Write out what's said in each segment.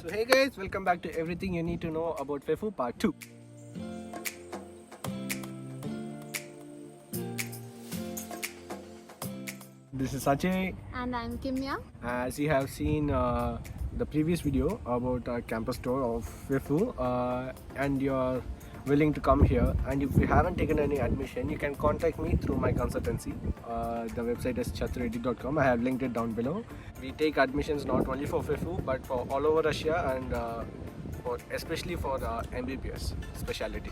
So hey guys, welcome back to everything you need to know about Fefu part 2. This is AJAY. And I'm Kimya. As you have seen the previous video about our campus tour of Fefu and you're willing to come here, and if you haven't taken any admission, you can contact me through my consultancy. The website is CHATHUR I have linked it down below. We take admissions not only for Fefu but for all over Russia, and especially for MBBS specialty.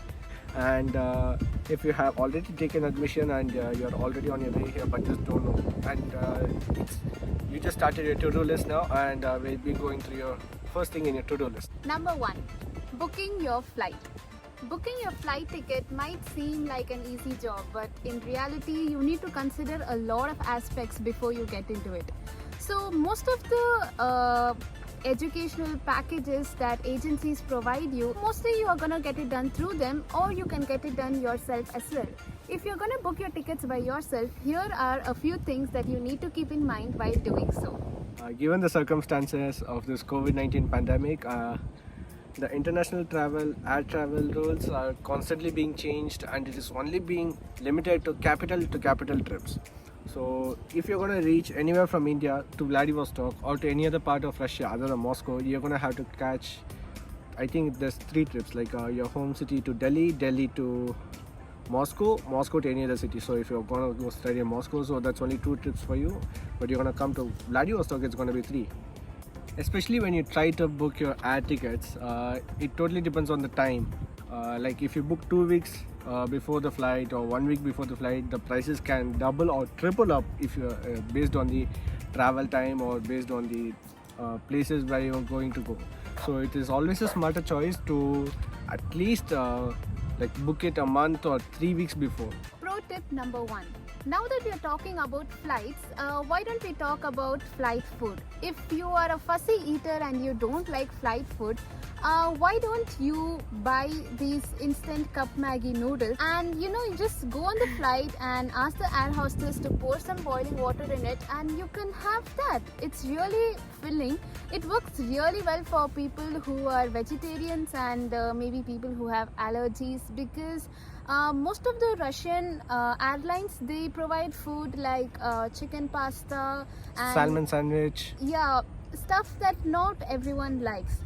And if you have already taken admission and you're already on your way here but just don't know, and you just started your to-do list now, and we'll be going through your first thing in your to-do list. Number 1. Booking your flight. Booking your flight ticket might seem like an easy job, but in reality you need to consider a lot of aspects before you get into it. So most of the educational packages that agencies provide you, mostly you are gonna get it done through them, or you can get it done yourself as well. If you're gonna book your tickets by yourself, here are a few things that you need to keep in mind while doing so. Given the circumstances of this COVID-19 pandemic, the international travel, air travel rules are constantly being changed, and it is only being limited to capital trips. So if you're going to reach anywhere from India to Vladivostok or to any other part of Russia other than Moscow, you're going to have to catch, I think there's 3 trips, like your home city to Delhi, Delhi to Moscow, Moscow to any other city. So if you're going to go study in Moscow, so that's only 2 trips for you, but you're going to come to Vladivostok, it's going to be 3. Especially when you try to book your air tickets, it totally depends on the time. Like if you book 2 weeks before the flight or 1 week before the flight, the prices can double or triple up if you're based on the travel time or based on the places where you're going to go. So it is always a smarter choice to at least like book it a month or 3 weeks before. Pro tip number 1. Now that we are talking about flights, why don't we talk about flight food? If you are a fussy eater and you don't like flight food, why don't you buy these instant cup Maggi noodles, and you just go on the flight and ask the air hostess to pour some boiling water in it, and you can have that. It's really filling. It works really well for people who are vegetarians and maybe people who have allergies, because most of the Russian airlines, they provide food like chicken pasta and Salmon sandwich. Yeah, stuff that not everyone likes.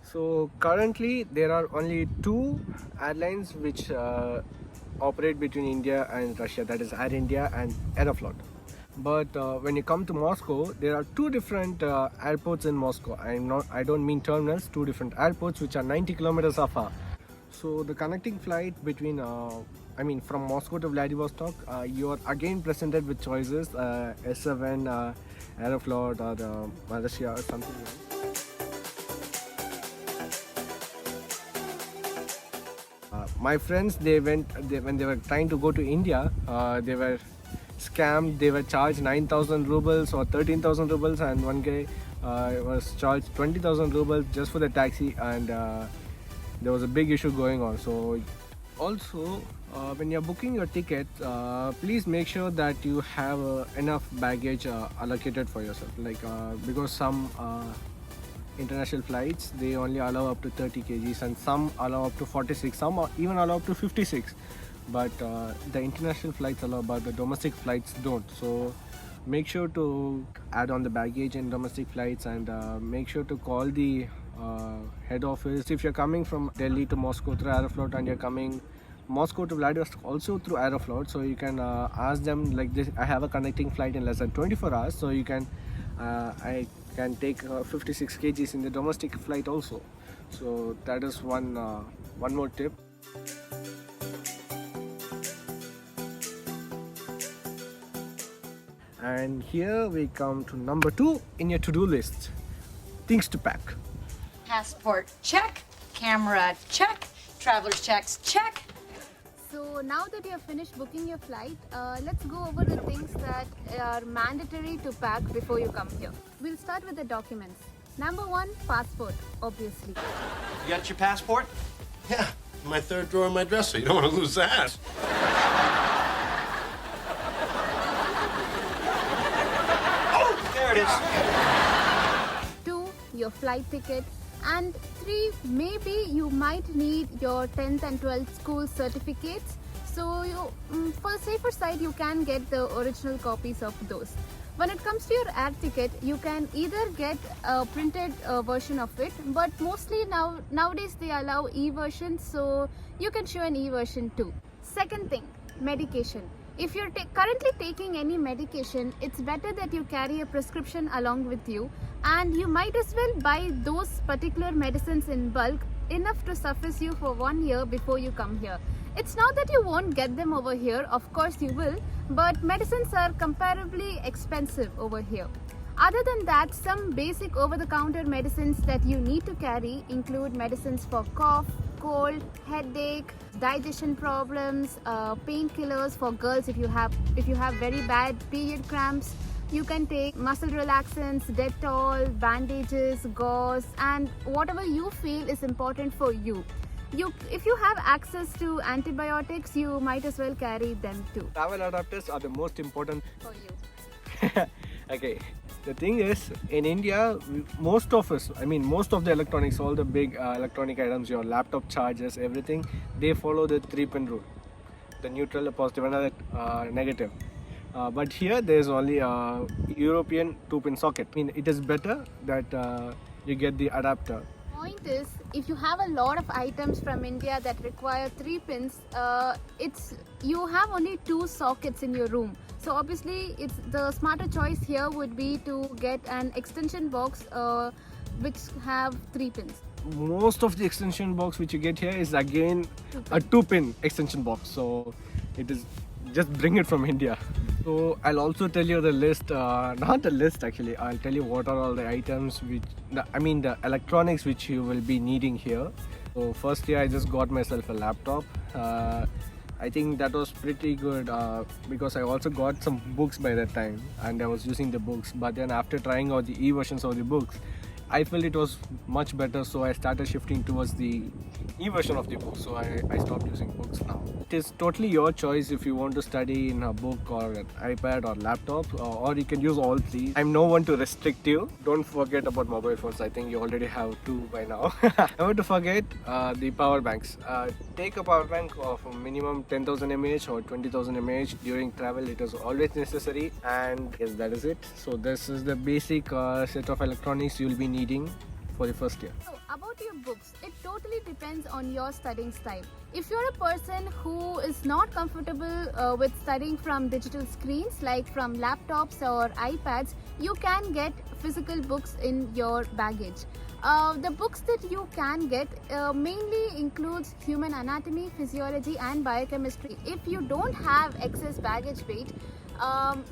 So currently there are only 2 airlines which operate between India and Russia, that is Air India and Aeroflot. But when you come to Moscow, there are 2 different airports in Moscow. I don't mean terminals, 2 different airports which are 90 kilometers afar. So the connecting flight between, from Moscow to Vladivostok, you are again presented with choices, S7, Aeroflot or Malaysia or something like that. My friends, when they were trying to go to India, they were scammed. They were charged 9,000 rubles or 13,000 rubles, and one guy was charged 20,000 rubles just for the taxi, and there was a big issue going on. So also when you're booking your ticket, please make sure that you have enough baggage allocated for yourself, like because some international flights, they only allow up to 30 kgs and some allow up to 46, some even allow up to 56, but the international flights allow, but the domestic flights don't. So make sure to add on the baggage in domestic flights, and make sure to call the head office. If you're coming from Delhi to Moscow through Aeroflot and you're coming Moscow to Vladivostok also through Aeroflot, so you can ask them like this: I have a connecting flight in less than 24 hours, so you can I can take 56 kgs in the domestic flight also. So that is one more tip. And here we come to number 2 in your to-do list: things to pack. Passport, check. Camera, check. Traveler's checks, check. So now that you have finished booking your flight, let's go over the things that are mandatory to pack before you come here. We'll start with the documents. Number 1, passport, obviously. You got your passport? Yeah, in my 3rd drawer in my dresser. You don't want to lose that. Oh, there it is. 2, your flight ticket, and 3, maybe you might need your 10th and 12th school certificates. So for the safer side, you can get the original copies of those. When it comes to your air ticket, you can either get a printed version of it, but mostly nowadays they allow e-version, so you can show an e-version too. Second thing, medication. If you're currently taking any medication, it's better that you carry a prescription along with you, and you might as well buy those particular medicines in bulk, enough to suffice you for 1 year before you come here. It's not that you won't get them over here, of course you will, but medicines are comparably expensive over here. Other than that, some basic over-the-counter medicines that you need to carry include medicines for cough, cold, headache, digestion problems, painkillers for girls if you have very bad period cramps. You can take muscle relaxants, Dettol, bandages, gauze, and whatever you feel is important for you. If you have access to antibiotics, you might as well carry them too. Travel adapters are the most important For you. Okay, the thing is, in India, most of the electronics, all the big electronic items, your laptop chargers, everything, they follow the 3-pin rule. The neutral, a positive, and a negative. But here, there's only a European 2-pin socket. It is better that you get the adapter. Point is, if you have a lot of items from India that require 3 pins, you have only 2 sockets in your room. So obviously, the smarter choice here would be to get an extension box which have 3 pins. Most of the extension box which you get here is again a 2-pin extension box. So it is just bring it from India. So I'll also tell you the list, not the list actually, I'll tell you what are all the items the electronics which you will be needing here. So first year I just got myself a laptop. I think that was pretty good because I also got some books by that time and I was using the books, but then after trying out the e-versions of the books, I felt it was much better, so I started shifting towards the e-version of the book. So I stopped using books now. It is totally your choice if you want to study in a book or an iPad or laptop, or you can use all 3. I'm no one to restrict you. Don't forget about mobile phones. I think you already have 2 by now. Never to forget the power banks. Take a power bank of a minimum 10,000 mAh or 20,000 mAh during travel. It is always necessary, and yes, that is it. So this is the basic set of electronics you will be needing for the first year. So about your books, it totally depends on your studying style. If you're a person who is not comfortable with studying from digital screens like from laptops or iPads, you can get physical books in your baggage. The books that you can get mainly includes human anatomy, physiology and biochemistry. If you don't have excess baggage weight,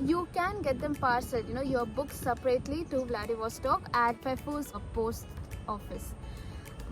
you can get them parceled, your books separately to Vladivostok at Fefu's post office.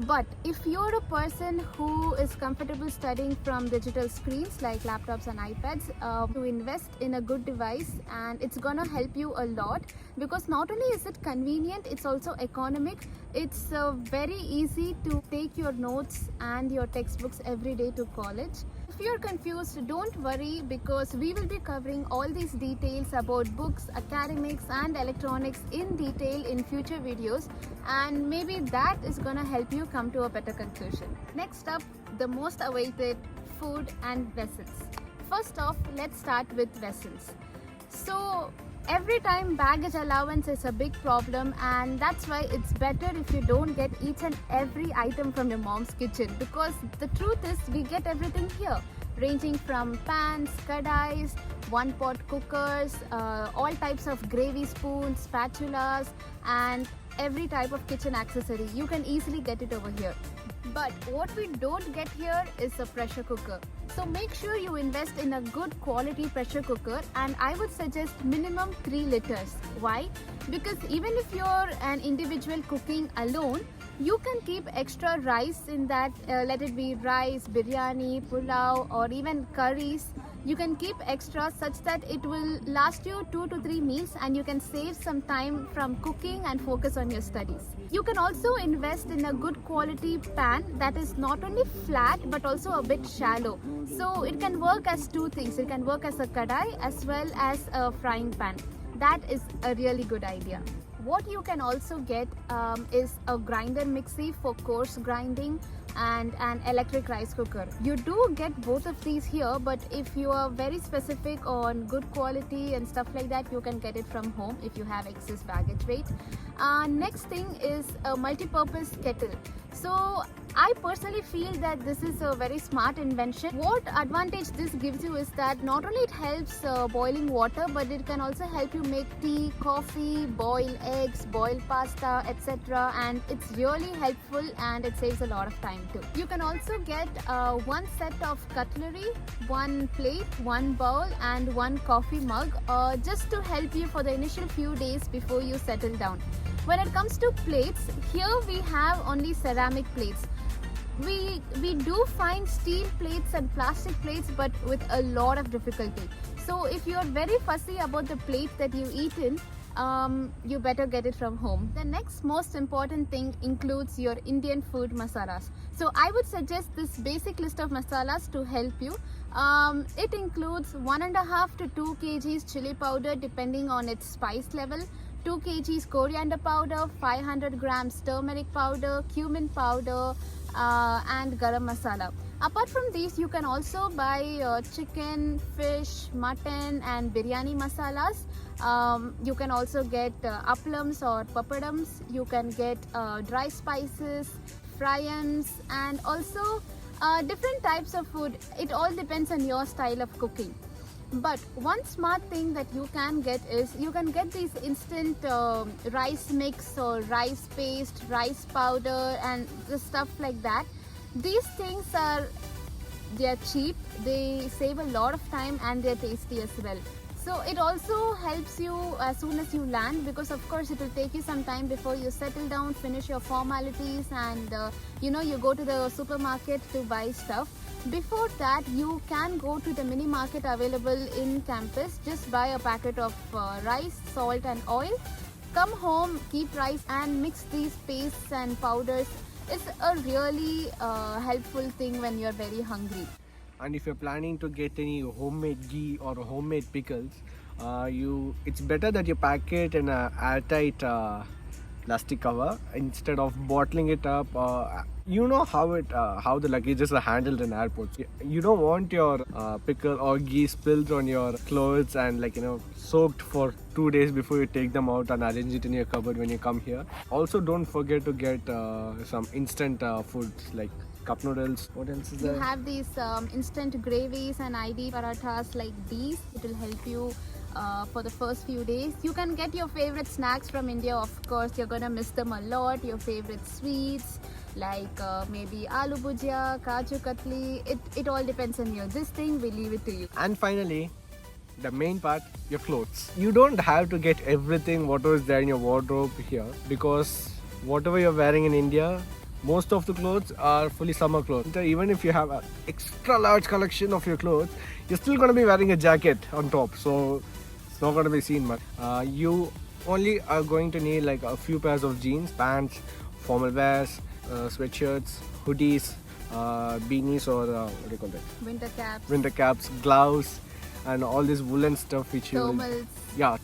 But if you're a person who is comfortable studying from digital screens like laptops and iPads, to invest in a good device, and it's gonna help you a lot, because not only is it convenient, it's also economic. It's very easy to take your notes and your textbooks every day to college. If you're confused, don't worry, because we will be covering all these details about books, academics and electronics in detail in future videos, and maybe that is gonna help you come to a better conclusion. Next up, the most awaited, food and vessels. First off, let's start with vessels. So every time baggage allowance is a big problem, and that's why it's better if you don't get each and every item from your mom's kitchen, because the truth is we get everything here, ranging from pans, kadais, one-pot cookers, all types of gravy spoons, spatulas and every type of kitchen accessory. You can easily get it over here. But what we don't get here is a pressure cooker. So make sure you invest in a good quality pressure cooker, and I would suggest minimum 3 liters. Why? Because even if you're an individual cooking alone, you can keep extra rice in that, let it be rice, biryani, pulao or even curries. You can keep extra such that it will last you 2 to 3 meals, and you can save some time from cooking and focus on your studies. You can also invest in a good quality pan that is not only flat but also a bit shallow. So it can work as 2 things. It can work as a kadai as well as a frying pan. That is a really good idea. What you can also get is a grinder mixie for coarse grinding and an electric rice cooker. You do get both of these here, but if you are very specific on good quality and stuff like that, you can get it from home if you have excess baggage weight. Next thing is a multi-purpose kettle. So I personally feel that this is a very smart invention. What advantage this gives you is that not only it helps boiling water, but it can also help you make tea, coffee, boil eggs, boil pasta, etc. And it's really helpful and it saves a lot of time too. You can also get one set of cutlery, one plate, one bowl and one coffee mug just to help you for the initial few days before you settle down. When it comes to plates, here we have only ceramic plates. We do find steel plates and plastic plates, but with a lot of difficulty. So if you are very fussy about the plate that you eat in, you better get it from home. The next most important thing includes your Indian food masalas. So I would suggest this basic list of masalas to help you. It includes 1.5 to 2 kgs chili powder depending on its spice level, 2 kgs coriander powder, 500 grams turmeric powder, cumin powder, and garam masala. Apart from these, you can also buy chicken, fish, mutton and biryani masalas. You can also get applams or papadams. You can get dry spices, fryams and also different types of food. It all depends on your style of cooking. But one smart thing that you can get is you can get these instant rice mix or rice paste, rice powder and the stuff like that. These things they're cheap, they save a lot of time and they're tasty as well. So it also helps you as soon as you land, because of course it will take you some time before you settle down, finish your formalities and you go to the supermarket to buy stuff. Before that, you can go to the mini market available in campus, just buy a packet of rice, salt and oil, come home, keep rice and mix these pastes and powders. It's a really helpful thing when you're very hungry. And if you're planning to get any homemade ghee or homemade pickles, it's better that you pack it in a airtight plastic cover instead of bottling it up. You know how the luggages are handled in airports. You don't want your pickle or ghee spilled on your clothes and soaked for 2 days before you take them out and arrange it in your cupboard when you come here. Also, don't forget to get some instant foods like cup noodles. What else is there? You have these instant gravies and ID parathas like these. It will help you for the first few days. You can get your favorite snacks from India. Of course, you're gonna miss them a lot. Your favorite sweets like maybe aloo bhujia, kaju katli. It all depends on you. This thing we leave it to you. And finally, the main part, your clothes. You don't have to get everything whatever is there in your wardrobe here, because whatever you're wearing in India, most of the clothes are fully summer clothes. So even if you have an extra large collection of your clothes, you're still going to be wearing a jacket on top, so it's not going to be seen much. You only are going to need like a few pairs of jeans, pants, formal wears, sweatshirts, hoodies, beanies or what do you call that? Winter caps, gloves and all this woolen stuff which Thermals.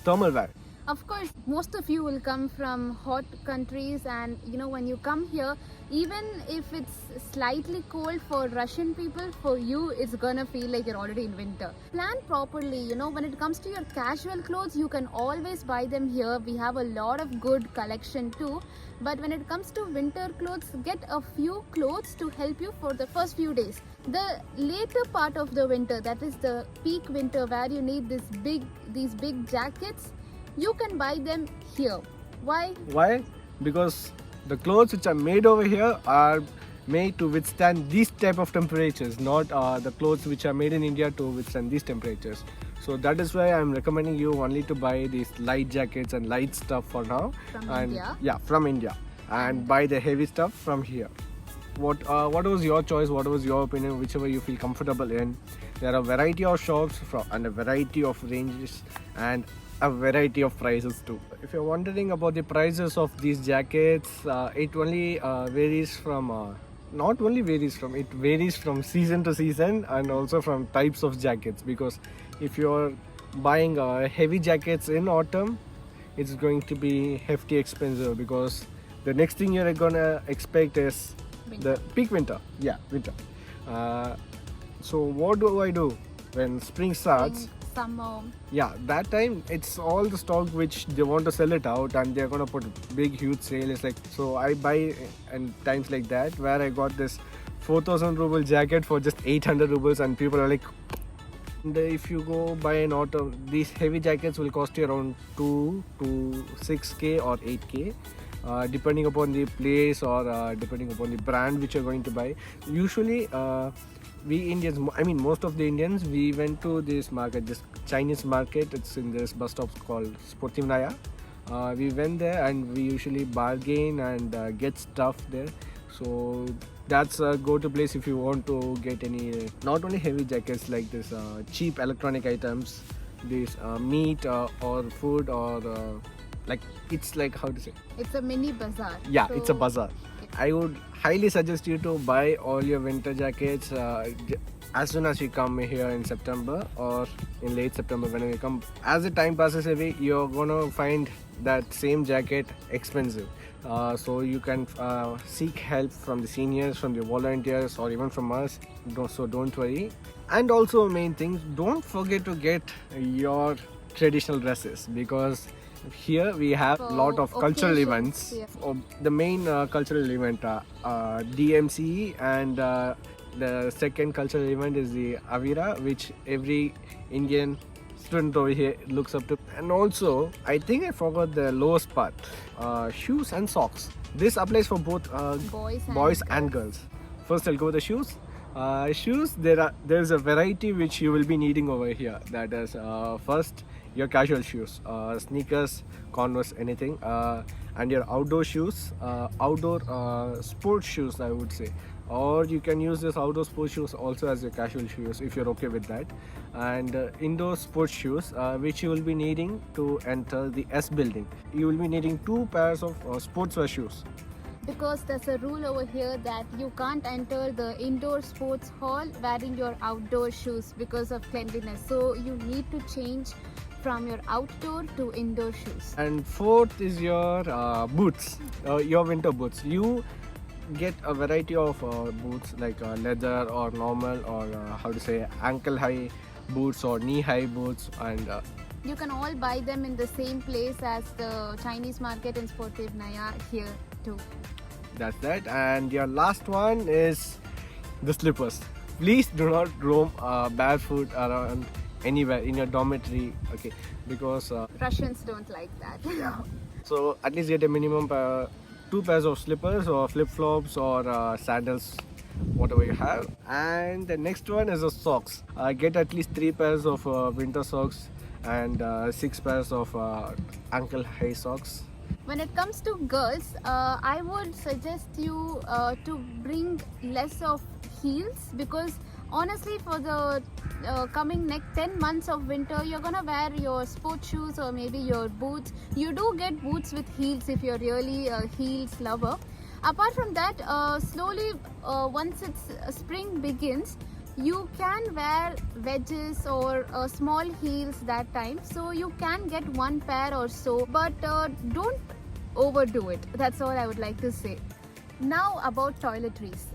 Thermal wear. Of course, most of you will come from hot countries, and when you come here, even if it's slightly cold for Russian people, for you it's gonna feel like you're already in winter. Plan properly. When it comes to your casual clothes, you can always buy them here. We have a lot of good collection too. But when it comes to winter clothes, get a few clothes to help you for the first few days. The later part of the winter, that is the peak winter, where you need these big jackets, you can buy them here. Why? Because the clothes which are made over here are made to withstand these type of temperatures, not the clothes which are made in India to withstand these temperatures. So that is why I'm recommending you only to buy these light jackets and light stuff for now. From India? India? Yeah, from India. And buy the heavy stuff from here. What was your choice? What was your opinion? Whichever you feel comfortable in. There are a variety of shops and a variety of ranges and a variety of prices too. If you're wondering about the prices of these jackets, it only varies from it varies from season to season and also from types of jackets, because if you're buying heavy jackets in autumn, it's going to be hefty expensive, because the next thing you're gonna expect is the peak winter. Yeah, winter. So what do I do when spring starts? Summer. Yeah, that time it's all the stock which they want to sell it out, and they're gonna put big huge sale. It's like, so I buy and times like that, where I got this 4,000 ruble jacket for just 800 rubles, and people are like, and if you go buy an autumn, these heavy jackets will cost you around 2 to 6k or 8k, depending upon the place, or depending upon the brand which you're going to buy. Usually we Indians, I mean most of the Indians, we went to this market, this Chinese market. It's in this bus stop called Sportivnaya. We went there and we usually bargain and get stuff there. So that's a go-to place if you want to get any, not only heavy jackets, like this cheap electronic items, this meat or food, or like, it's like, how to say, It's a mini bazaar. yeah, So, it's a bazaar. I would highly suggest you to buy all your winter jackets as soon as you come here in September or in late September. Whenever you come, as the time passes away, you're gonna find that same jacket expensive. So you can seek help from the seniors, from the volunteers, or even from us. So don't worry. And also, main thing, don't forget to get your traditional dresses, because here we have a lot of cultural occasions, events. yeah. The main cultural event, DMC, and the second cultural event is the Avira, which every Indian student over here looks up to. And also, I think I forgot the lowest part, shoes and socks. This applies for both boys and girls. First, I'll go with the shoes. Shoes, there's a variety which you will be needing over here. That is, first, your casual shoes, sneakers, Converse, anything, and your outdoor shoes, outdoor sports shoes, I would say. Or you can use this outdoor sports shoes also as your casual shoes if you're okay with that. And indoor sports shoes, which you will be needing to enter the S building. You will be needing 2 pairs of sportswear shoes. Because there's a rule over here that you can't enter the indoor sports hall wearing your outdoor shoes because of cleanliness. So you need to change from your outdoor to indoor shoes. And fourth is your boots, your winter boots. You get a variety of boots, like leather or normal, or how to say, ankle high boots or knee high boots, and You can all buy them in the same place as the Chinese market in Sportivnaya here too. that's that. And your last one is the slippers. Please do not roam barefoot around anywhere in your dormitory, okay? Because Russians don't like that. so at least get a minimum 2 pairs of slippers or flip-flops or sandals, whatever you have. And the next one is the socks. Get at least 3 pairs of winter socks and 6 pairs of ankle high socks. When it comes to girls, I would suggest you to bring less of heels, because honestly for the coming next 10 months of winter, you're gonna wear your sports shoes or maybe your boots. You do get boots with heels if you're really a heels lover. Apart from that, slowly once it's spring begins, you can wear wedges or small heels that time, so you can get 1 pair or so, but don't overdo it. That's all I would like to say. Now about toiletries.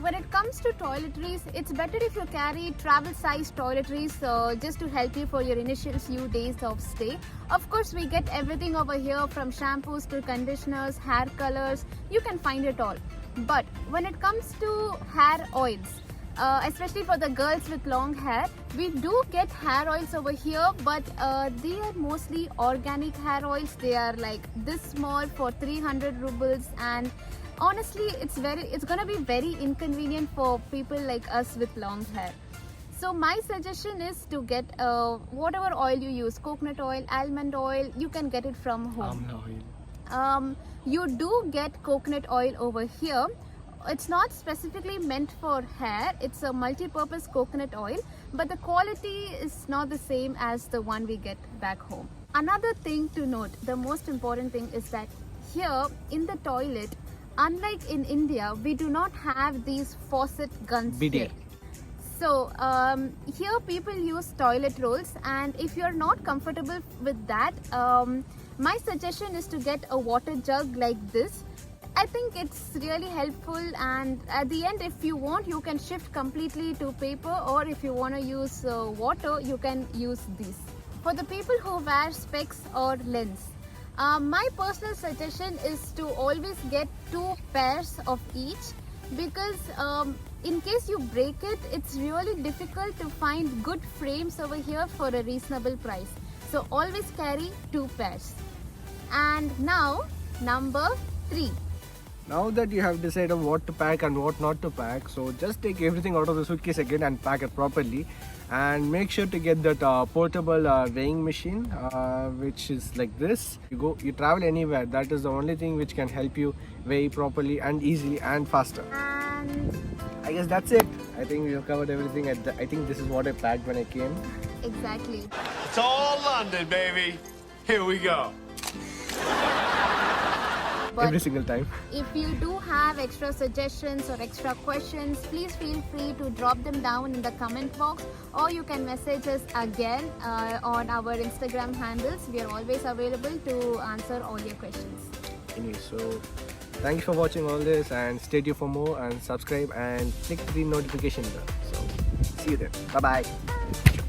When it comes to toiletries, it's better if you carry travel size toiletries just to help you for your initial few days of stay. Of course, we get everything over here, from shampoos to conditioners, hair colors, you can find it all. But when it comes to hair oils, especially for the girls with long hair, we do get hair oils over here, but they are mostly organic hair oils. They are like this small for 300 rubles, and honestly it's gonna be very inconvenient for people like us with long hair. So my suggestion is to get whatever oil you use, coconut oil, almond oil, you can get it from home. You do get coconut oil over here. It's not specifically meant for hair, it's a multi-purpose coconut oil, but the quality is not the same as the one we get back home. Another thing to note, the most important thing, is that here in the toilet, unlike in India, we do not have these faucet guns here. So here people use toilet rolls, and if you're not comfortable with that, My suggestion is to get a water jug like this. I think it's really helpful, and at the end, if you want, you can shift completely to paper, or if you want to use water, you can use this. For the people who wear specs or lens, my personal suggestion is to always get 2 pairs of each, because in case you break it, it's really difficult to find good frames over here for a reasonable price. So always carry 2 pairs. And now, number 3. Now that you have decided what to pack and what not to pack, so just take everything out of the suitcase again and pack it properly, and make sure to get that portable weighing machine, which is like this. You travel anywhere, that is the only thing which can help you weigh properly and easily and faster. And I guess that's it. I think we have covered everything. I think this is what I packed when I came. exactly. It's all London, baby. Here we go. But Every single time. if you do have extra suggestions or extra questions, please feel free to drop them down in the comment box, or you can message us again on our Instagram handles. We are always available to answer all your questions. Anyway, so thank you for watching all this, and stay tuned for more, and subscribe and click the notification bell. So see you then. Bye bye.